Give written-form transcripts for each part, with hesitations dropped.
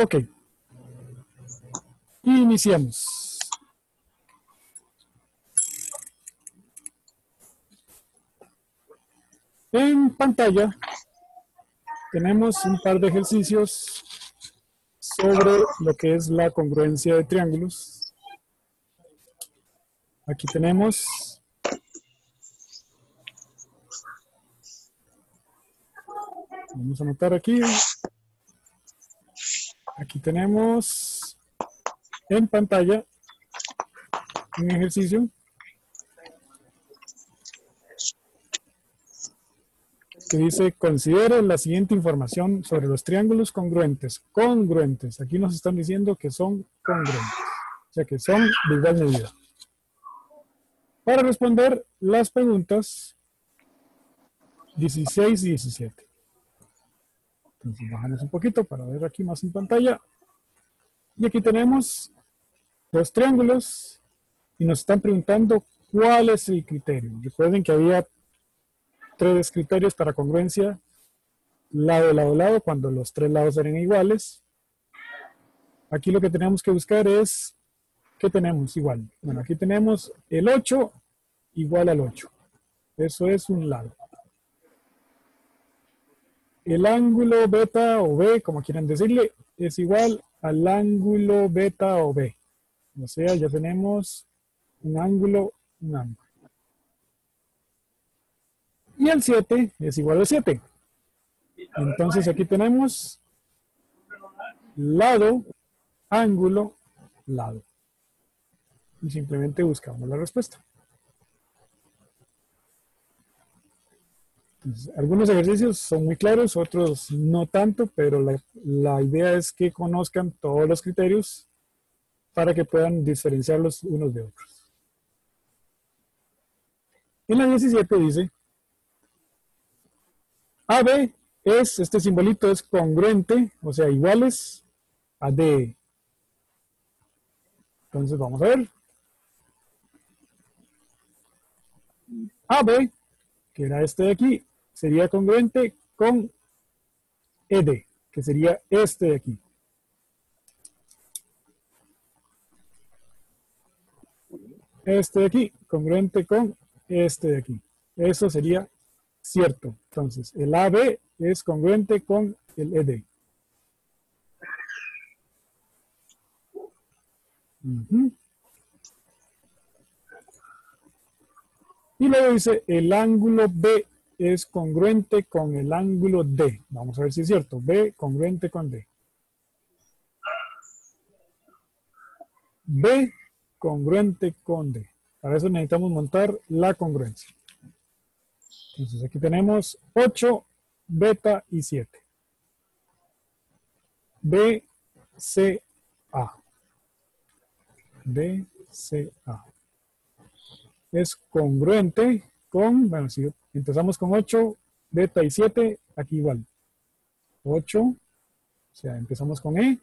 Ok. Iniciamos. En pantalla tenemos un par de ejercicios sobre lo que es la congruencia de triángulos. Aquí tenemos vamos a anotar aquí. Aquí tenemos en pantalla un ejercicio que dice, considere la siguiente información sobre los triángulos congruentes. Congruentes. Aquí nos están diciendo que son congruentes. O sea, que son de igual medida. Para responder las preguntas 16 y 17. Entonces bajamos un poquito para ver aquí más en pantalla. Y aquí tenemos los triángulos y nos están preguntando cuál es el criterio. Recuerden que había 3 criterios para congruencia, lado, lado, lado, cuando los 3 lados eran iguales. Aquí lo que tenemos que buscar es, ¿qué tenemos igual? Bueno, aquí tenemos el 8 igual al 8. Eso es un lado. El ángulo beta o B, como quieran decirle, es igual al ángulo beta o B. O sea, ya tenemos un ángulo, un ángulo. Y el 7 es igual a 7. Entonces aquí tenemos lado, ángulo, lado. Y simplemente buscamos la respuesta. Entonces, algunos ejercicios son muy claros, otros no tanto, pero la idea es que conozcan todos los criterios para que puedan diferenciarlos unos de otros. En la 17 dice, AB es, este simbolito es congruente, o sea, iguales a DE. Entonces vamos a ver. AB, que era este de aquí, sería congruente con ED, que sería este de aquí. Este de aquí, congruente con este de aquí. Eso sería cierto. Entonces, el AB es congruente con el ED. Y luego dice, el ángulo B es congruente con el ángulo D. Vamos a ver si es cierto. B congruente con D. B congruente con D. Para eso necesitamos montar la congruencia. Entonces aquí tenemos 8, beta y 7. B, C, A. B, C, A. Es congruente con, bueno, si empezamos con 8, beta y 7, aquí igual. 8, o sea, empezamos con E.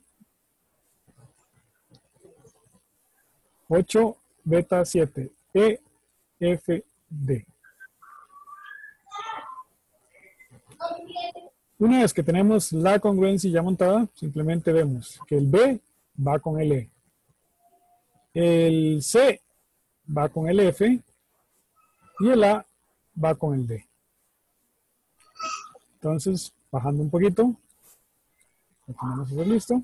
8, beta, 7, E, F, D. Una vez que tenemos la congruencia ya montada, simplemente vemos que el B va con el E. El C va con el F y el A va con el D. Entonces, bajando un poquito, lo tenemos eso listo.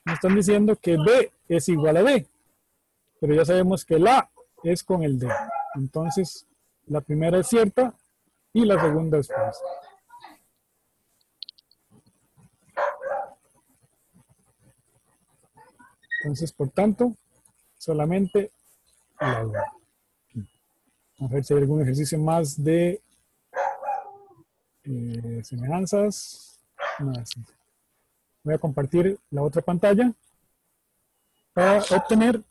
Nos están diciendo que B es igual a D, pero ya sabemos que el A es con el D. Entonces, la primera es cierta y la segunda es falsa. Entonces, por tanto, solamente la U. Vamos a ver si hay algún ejercicio más de semejanzas. No, así. Voy a compartir la otra pantalla para obtener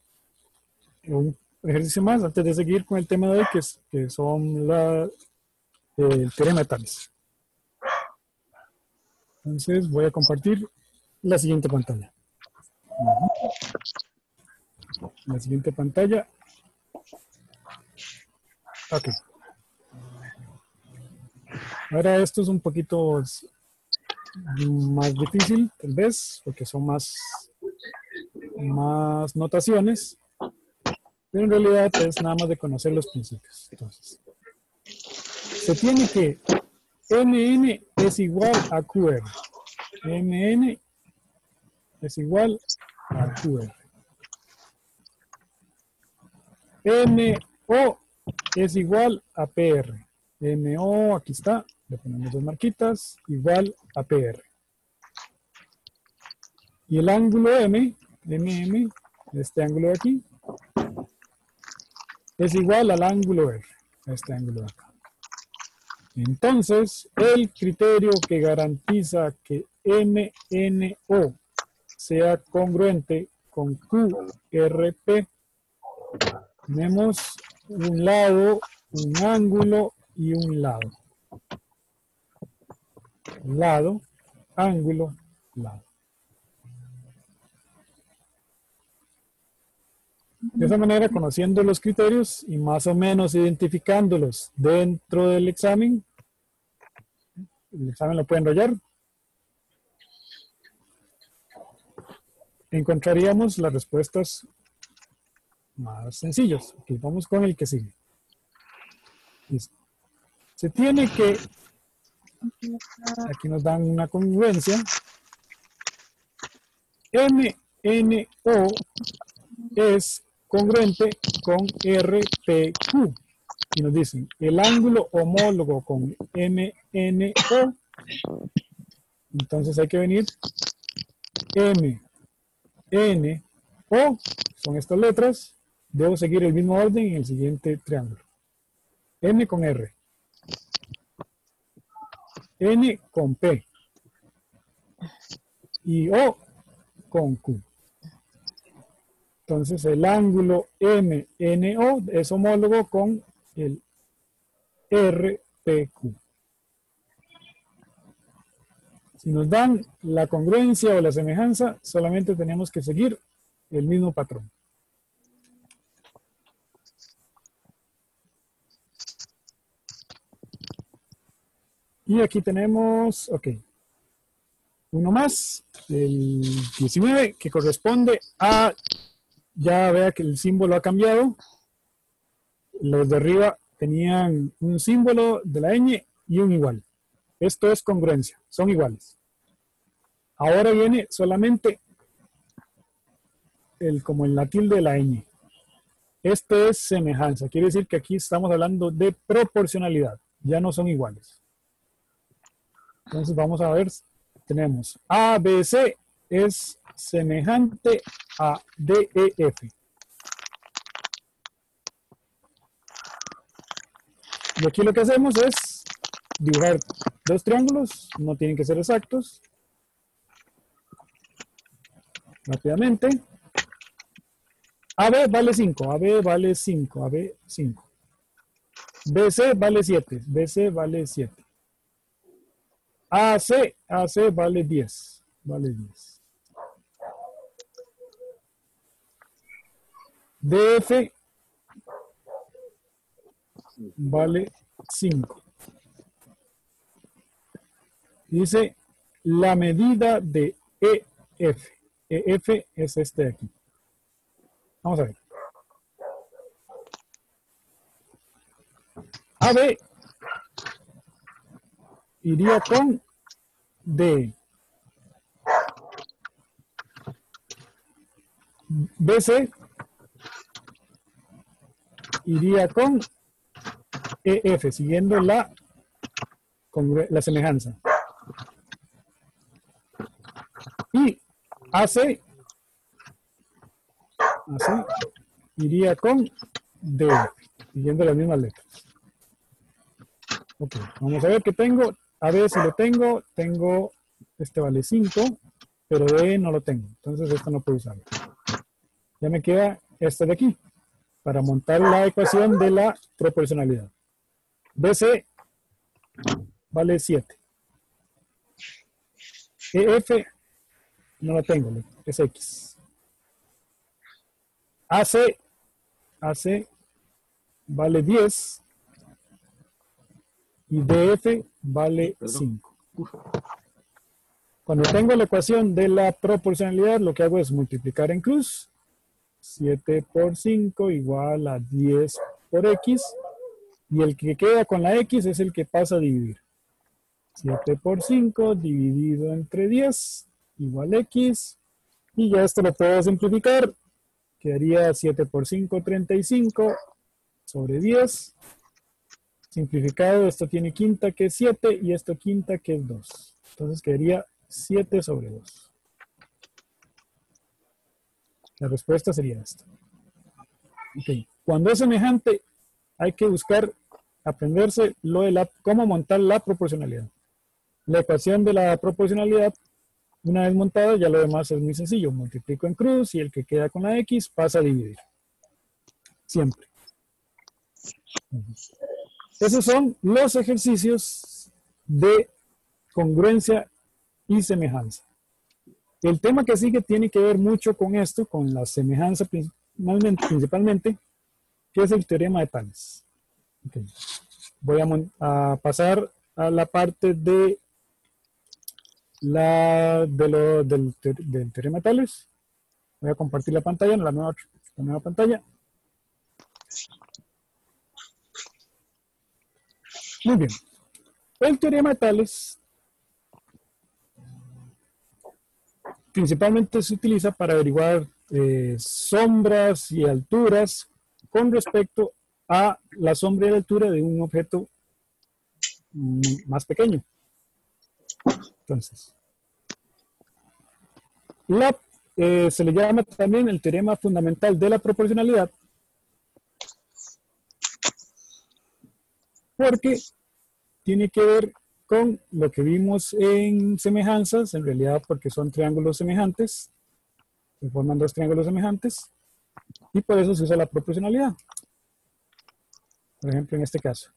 un ejercicio más antes de seguir con el tema de hoy, que son el teorema de Tales. Entonces voy a compartir la siguiente pantalla. La siguiente pantalla. Ok. Ahora esto es un poquito más difícil, tal vez, porque son más notaciones, pero en realidad es nada más de conocer los principios. Entonces, se tiene que MN es igual a QR. MN es igual a QR. MO es igual a PR. MO, aquí está, le ponemos dos marquitas, igual a PR. Y el ángulo MM, este ángulo de aquí, es igual al ángulo R, a este ángulo de acá. Entonces, el criterio que garantiza que MNO sea congruente con QRP, tenemos un lado, un ángulo y un lado. Lado, ángulo, lado. De esa manera, conociendo los criterios y más o menos identificándolos dentro del examen, el examen lo puede enrollar, encontraríamos las respuestas más sencillas. Okay, vamos con el que sigue. Listo. Se tiene que, aquí nos dan una congruencia, MNO es congruente con RPQ. Y nos dicen, el ángulo homólogo con MNO, entonces hay que venir MNO, son estas letras, debo seguir el mismo orden en el siguiente triángulo. M con R, N con P y O con Q. Entonces el ángulo MNO es homólogo con el RPQ. Si nos dan la congruencia o la semejanza, solamente tenemos que seguir el mismo patrón. Y aquí tenemos, ok, uno más, el 19, que corresponde a, ya vea que el símbolo ha cambiado. Los de arriba tenían un símbolo de la ñ y un igual. Esto es congruencia, son iguales. Ahora viene solamente como la tilde de la ñ. Esto es semejanza, quiere decir que aquí estamos hablando de proporcionalidad, ya no son iguales. Entonces vamos a ver, tenemos ABC es semejante a DEF. Y aquí lo que hacemos es dibujar dos triángulos, no tienen que ser exactos. Rápidamente. AB vale 5, AB vale 5, AB 5. BC vale 7, BC vale 7. AC vale 10, vale 10. DF vale 5. Dice la medida de EF. EF es este de aquí. Vamos a ver. AB iría con D. BC iría con EF, siguiendo la semejanza. Y AC iría con DF, siguiendo las mismas letras. Ok, vamos a ver qué tengo. A ver si lo tengo. Tengo, este vale 5, pero D no lo tengo. Entonces esto no puedo usarlo. Ya me queda este de aquí, para montar la ecuación de la proporcionalidad. BC vale 7. EF no lo tengo, es X. AC vale 10 y DF vale 5. Cuando tengo la ecuación de la proporcionalidad, lo que hago es multiplicar en cruz. 7 por 5 igual a 10 por X. Y el que queda con la X es el que pasa a dividir. 7 por 5 dividido entre 10 igual X. Y ya esto lo puedo simplificar. Quedaría 7 por 5, 35 sobre 10. Simplificado, esto tiene quinta que es 7 y esto quinta que es 2. Entonces quedaría 7 sobre 2. La respuesta sería esta. Okay. Cuando es semejante, hay que buscar, aprenderse lo de cómo montar la proporcionalidad. La ecuación de la proporcionalidad, una vez montada, ya lo demás es muy sencillo. Multiplico en cruz y el que queda con la X pasa a dividir. Siempre. Esos son los ejercicios de congruencia y semejanza. El tema que sigue tiene que ver mucho con esto, con la semejanza principalmente, que es el teorema de Tales. Okay. Voy a pasar a la parte del teorema de Tales. Voy a compartir la pantalla, la nueva pantalla. Muy bien. El teorema de Tales principalmente se utiliza para averiguar sombras y alturas con respecto a la sombra y la altura de un objeto más pequeño. Entonces, se le llama también el teorema fundamental de la proporcionalidad, porque tiene que ver con lo que vimos en semejanzas, en realidad porque son triángulos semejantes, se forman dos triángulos semejantes, y por eso se usa la proporcionalidad. Por ejemplo, en este caso,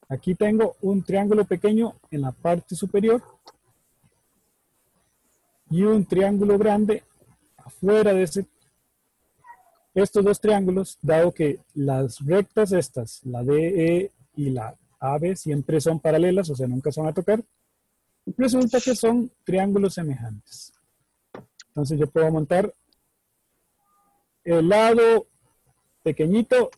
aquí tengo un triángulo pequeño en la parte superior y un triángulo grande afuera de estos dos triángulos, dado que las rectas estas, la DE y la AB, siempre son paralelas, o sea, nunca se van a tocar, resulta que son triángulos semejantes. Entonces yo puedo montar el lado pequeñito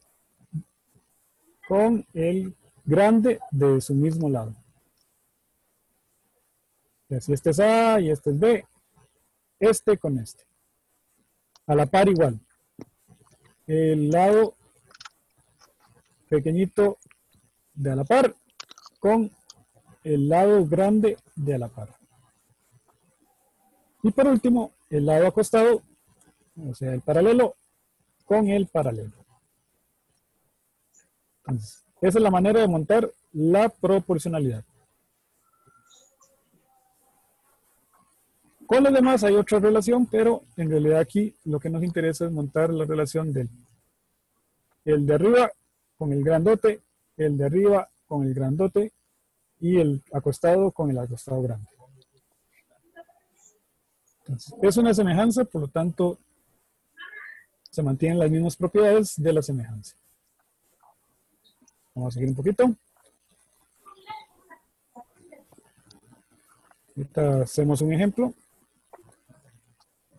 con el grande de su mismo lado. Y así este es A y este es B, este con este. A la par igual. El lado pequeñito de a la par con el lado grande de a la par. Y por último, el lado acostado, o sea, el paralelo con el paralelo. Entonces, esa es la manera de montar la proporcionalidad. Con los demás hay otra relación, pero en realidad aquí lo que nos interesa es montar la relación del el de arriba con el grandote, el de arriba con el grandote y el acostado con el acostado grande. Entonces, es una semejanza, por lo tanto, se mantienen las mismas propiedades de la semejanza. Vamos a seguir un poquito. Ahorita hacemos un ejemplo.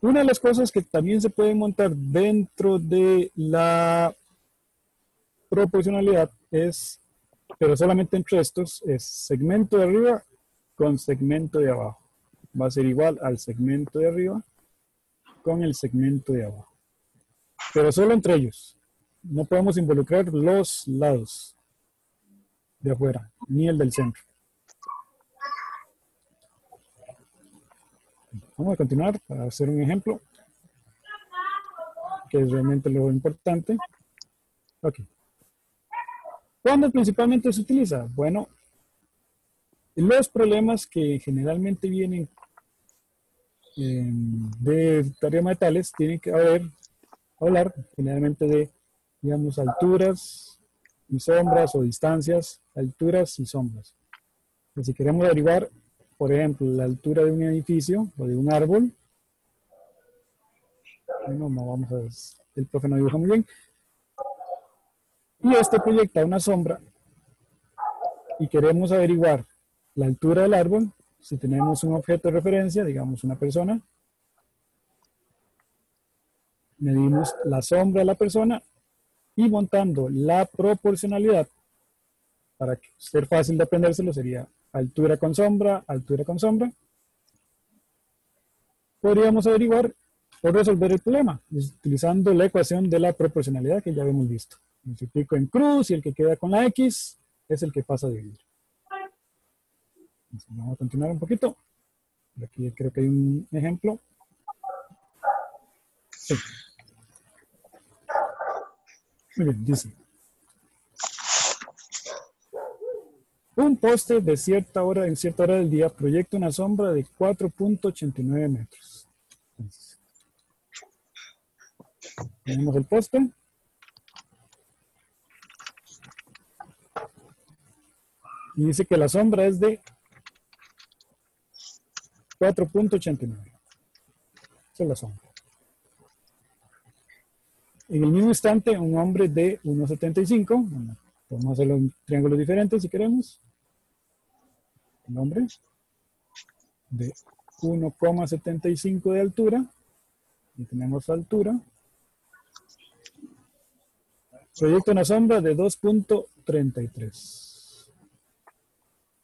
Una de las cosas que también se pueden montar dentro de la proporcionalidad es, pero solamente entre estos, es segmento de arriba con segmento de abajo. Va a ser igual al segmento de arriba con el segmento de abajo. Pero solo entre ellos. No podemos involucrar los lados de afuera, ni el del centro. Vamos a continuar para hacer un ejemplo, que es realmente lo importante. Ok. ¿Cuándo principalmente se utiliza? Bueno, los problemas que generalmente vienen de teorema de Tales tienen que hablar generalmente de, digamos, alturas y sombras o distancias, alturas y sombras. Y si queremos averiguar, por ejemplo, la altura de un edificio o de un árbol, bueno, no vamos a ver, el profe no dibuja muy bien, y este proyecta una sombra y queremos averiguar la altura del árbol, si tenemos un objeto de referencia, digamos una persona, medimos la sombra de la persona y montando la proporcionalidad, para que ser fácil de aprendérselo, sería altura con sombra, podríamos averiguar o resolver el problema utilizando la ecuación de la proporcionalidad que ya hemos visto. Multiplico en cruz y el que queda con la X es el que pasa a dividir. Entonces, vamos a continuar un poquito. Aquí creo que hay un ejemplo. Sí. Muy bien, dice. Un poste de cierta hora, en cierta hora del día, proyecta una sombra de 4.89 metros. Entonces, tenemos el poste. Y dice que la sombra es de 4.89. Esa es la sombra. En el mismo instante, un hombre de 1.75, bueno, podemos hacerlo en triángulos diferentes si queremos. Un hombre de 1,75 de altura, y tenemos altura, proyecta una sombra de 2.33.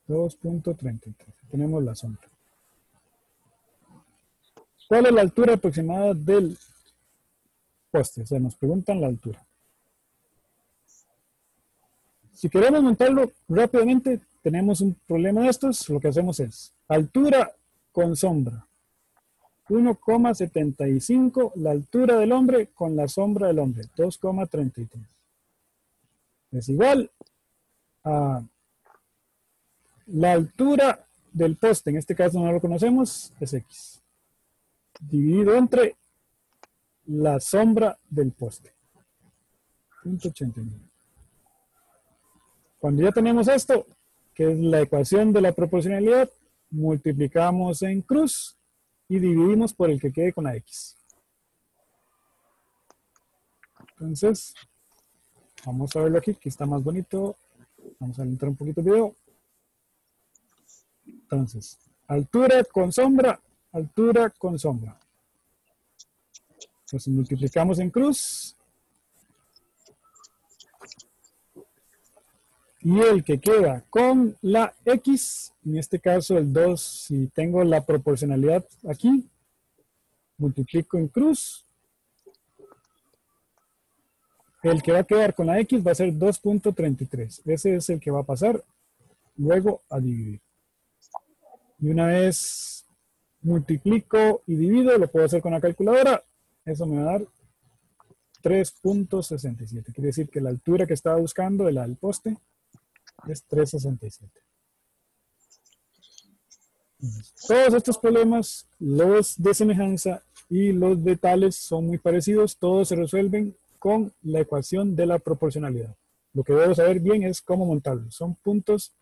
2.33. Tenemos la sombra. ¿Cuál es la altura aproximada del poste? O sea, nos preguntan la altura. Si queremos montarlo rápidamente, tenemos un problema de estos. Lo que hacemos es altura con sombra. 1,75 la altura del hombre con la sombra del hombre. 2,33. Es igual a la altura del poste. En este caso no lo conocemos. Es X. Dividido entre la sombra del poste. 0.89. Cuando ya tenemos esto, que es la ecuación de la proporcionalidad, multiplicamos en cruz y dividimos por el que quede con la X. Entonces, vamos a verlo aquí, que está más bonito. Vamos a alentar un poquito el video. Entonces, altura con sombra, altura con sombra. Entonces, multiplicamos en cruz. Y el que queda con la X, en este caso el 2, si tengo la proporcionalidad aquí, multiplico en cruz. El que va a quedar con la X va a ser 2.33. Ese es el que va a pasar luego a dividir. Y una vez multiplico y divido, lo puedo hacer con la calculadora. Eso me va a dar 3.67. Quiere decir que la altura que estaba buscando del poste es 3.67. Todos estos problemas, los de semejanza y los de tales, son muy parecidos. Todos se resuelven con la ecuación de la proporcionalidad. Lo que debo saber bien es cómo montarlos. Son puntos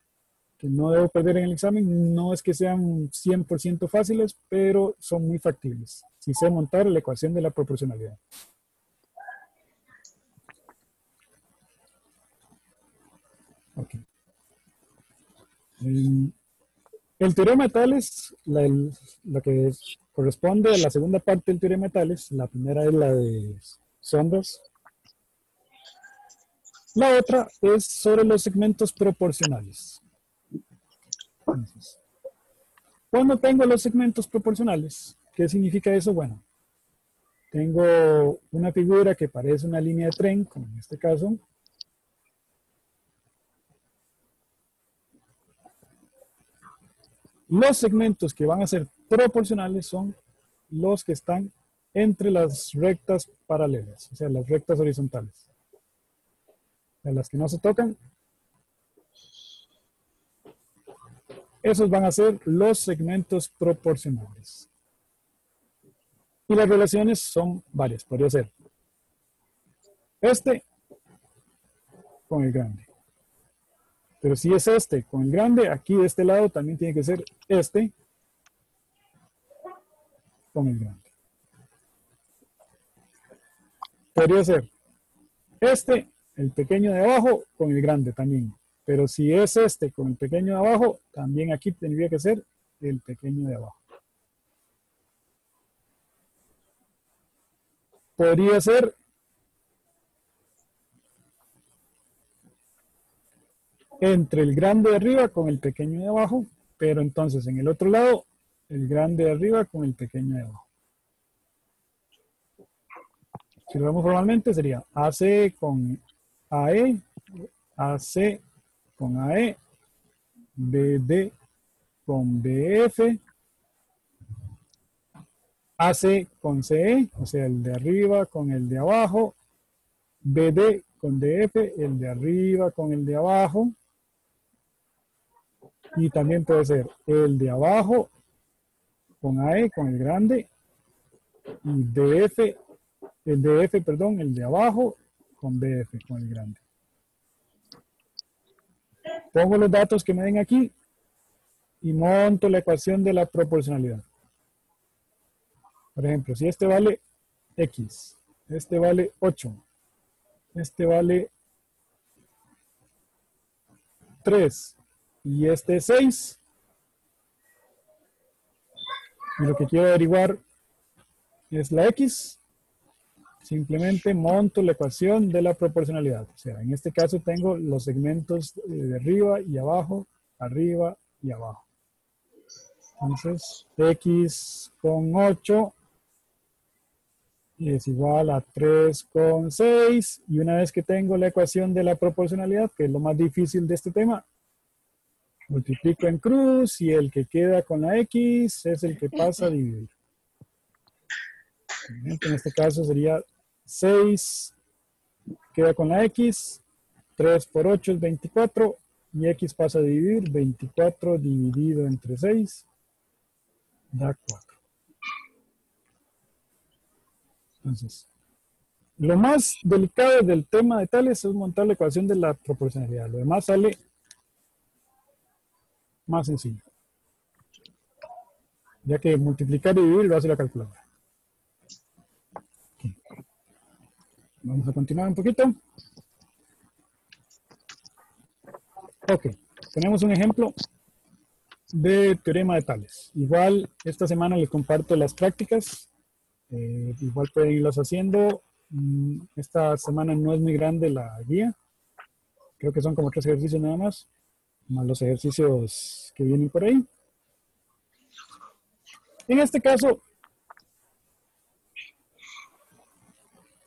que no debo perder en el examen. No es que sean 100% fáciles, pero son muy factibles si sé montar la ecuación de la proporcionalidad. Ok. El teorema de Tales, la que corresponde a la segunda parte del teorema de Tales, la primera es la de sombras. La otra es sobre los segmentos proporcionales. Entonces, cuando tengo los segmentos proporcionales, ¿qué significa eso? Bueno, tengo una figura que parece una línea de tren, como en este caso. Los segmentos que van a ser proporcionales son los que están entre las rectas paralelas, o sea, las rectas horizontales. De las que no se tocan, esos van a ser los segmentos proporcionales. Y las relaciones son varias, podría ser este con el grande. Pero si es este con el grande, aquí de este lado también tiene que ser este con el grande. Podría ser este, el pequeño de abajo, con el grande también. Pero si es este con el pequeño de abajo, también aquí tendría que ser el pequeño de abajo. Podría ser entre el grande de arriba con el pequeño de abajo, pero entonces en el otro lado, el grande de arriba con el pequeño de abajo. Si lo vemos formalmente sería AC con AE, AC con AE, BD con BF, AC con CE, o sea, el de arriba con el de abajo, BD con DF, el de arriba con el de abajo, y también puede ser el de abajo con AE, con el grande, y DF, el DF, perdón, el de abajo con BF, con el grande. Pongo los datos que me den aquí y monto la ecuación de la proporcionalidad. Por ejemplo, si este vale X, este vale 8, este vale 3 y este es 6, y lo que quiero averiguar es la X, simplemente monto la ecuación de la proporcionalidad. O sea, en este caso tengo los segmentos de arriba y abajo, arriba y abajo. Entonces, X con 8 es igual a 3 con 6. Y una vez que tengo la ecuación de la proporcionalidad, que es lo más difícil de este tema, multiplico en cruz y el que queda con la X es el que pasa a dividir. En este caso sería 6 queda con la X, 3 por 8 es 24 y X pasa a dividir, 24 dividido entre 6 da 4. Entonces, lo más delicado del tema de tales es montar la ecuación de la proporcionalidad. Lo demás sale más sencillo, ya que multiplicar y dividir lo hace la calculadora. Okay. Vamos a continuar un poquito. Ok, tenemos un ejemplo de teorema de tales. Igual esta semana les comparto las prácticas. Igual pueden irlas haciendo. Esta semana no es muy grande la guía. Creo que son como 3 ejercicios nada más los ejercicios que vienen por ahí. En este caso,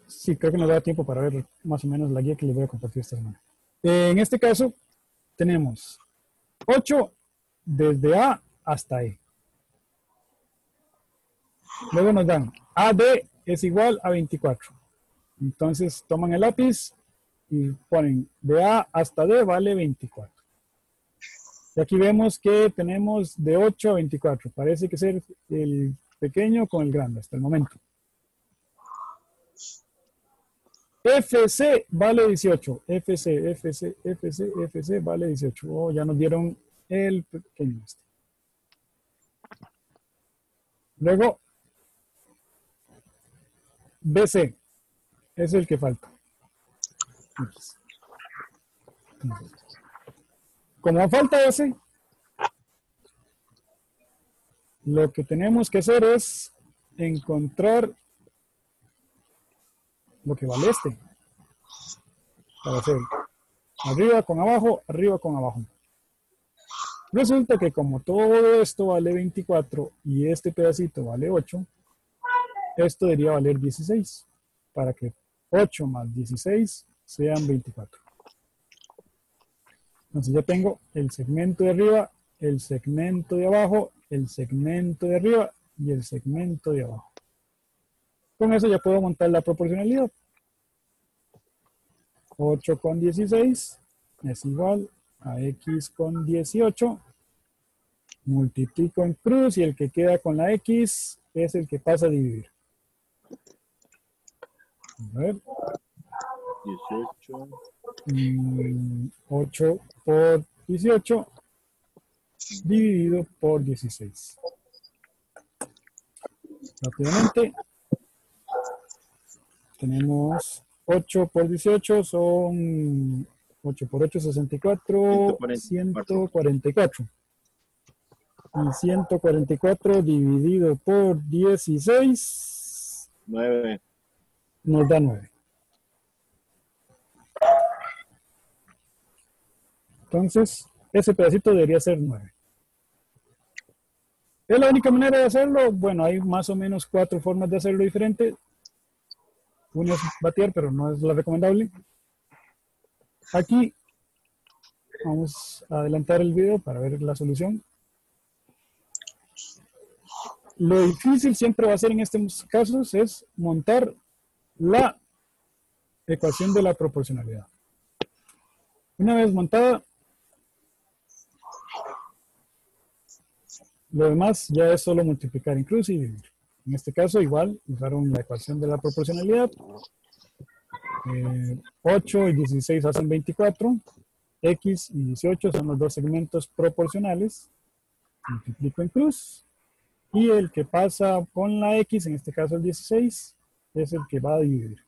sí, creo que nos da tiempo para ver más o menos la guía que les voy a compartir esta semana. En este caso, tenemos 8 desde A hasta E. Luego nos dan AD es igual a 24. Entonces toman el lápiz y ponen de A hasta D vale 24. Y aquí vemos que tenemos de 8 a 24. Parece que ser el pequeño con el grande hasta el momento. FC vale 18. FC vale 18. Oh, ya nos dieron el pequeño este. Luego, BC es el que falta. Como falta ese, lo que tenemos que hacer es encontrar lo que vale este. Para hacer arriba con abajo, arriba con abajo. Resulta que como todo esto vale 24 y este pedacito vale 8, esto debería valer 16. Para que 8 más 16 sean 24. Entonces ya tengo el segmento de arriba, el segmento de abajo, el segmento de arriba y el segmento de abajo. Con eso ya puedo montar la proporcionalidad. 8 con 16 es igual a X con 18. Multiplico en cruz y el que queda con la X es el que pasa a dividir. A ver. 18. 8 por 18 dividido por 16. Rápidamente. Tenemos 8 por 18 son 8 por 8, 64, 144. Y 144 dividido por 16. 9. Nos da 9. Entonces, ese pedacito debería ser 9. ¿Es la única manera de hacerlo? Bueno, hay más o menos 4 formas de hacerlo diferente. Una es batear, pero no es la recomendable. Aquí vamos a adelantar el video para ver la solución. Lo difícil siempre va a ser en estos casos es montar la ecuación de la proporcionalidad. Una vez montada, lo demás ya es solo multiplicar incluso y dividir. En este caso igual usaron la ecuación de la proporcionalidad. 8 y 16 hacen 24. X y 18 son los dos segmentos proporcionales. Multiplico en cruz. Y el que pasa con la X, en este caso el 16, es el que va a dividir.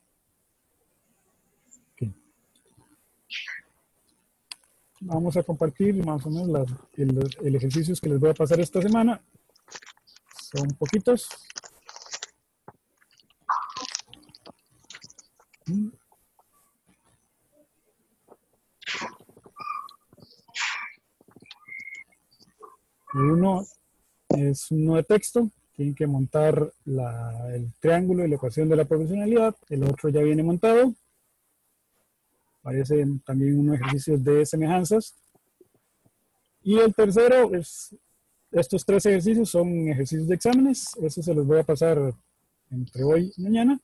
Okay. Vamos a compartir más o menos el ejercicio que les voy a pasar esta semana. Son poquitos. Uno es uno de texto, tienen que montar el triángulo y la ecuación de la proporcionalidad. El otro ya viene montado. Parece también unos ejercicios de semejanzas. Y el tercero es, estos 3 ejercicios son ejercicios de exámenes. Eso se los voy a pasar entre hoy y mañana.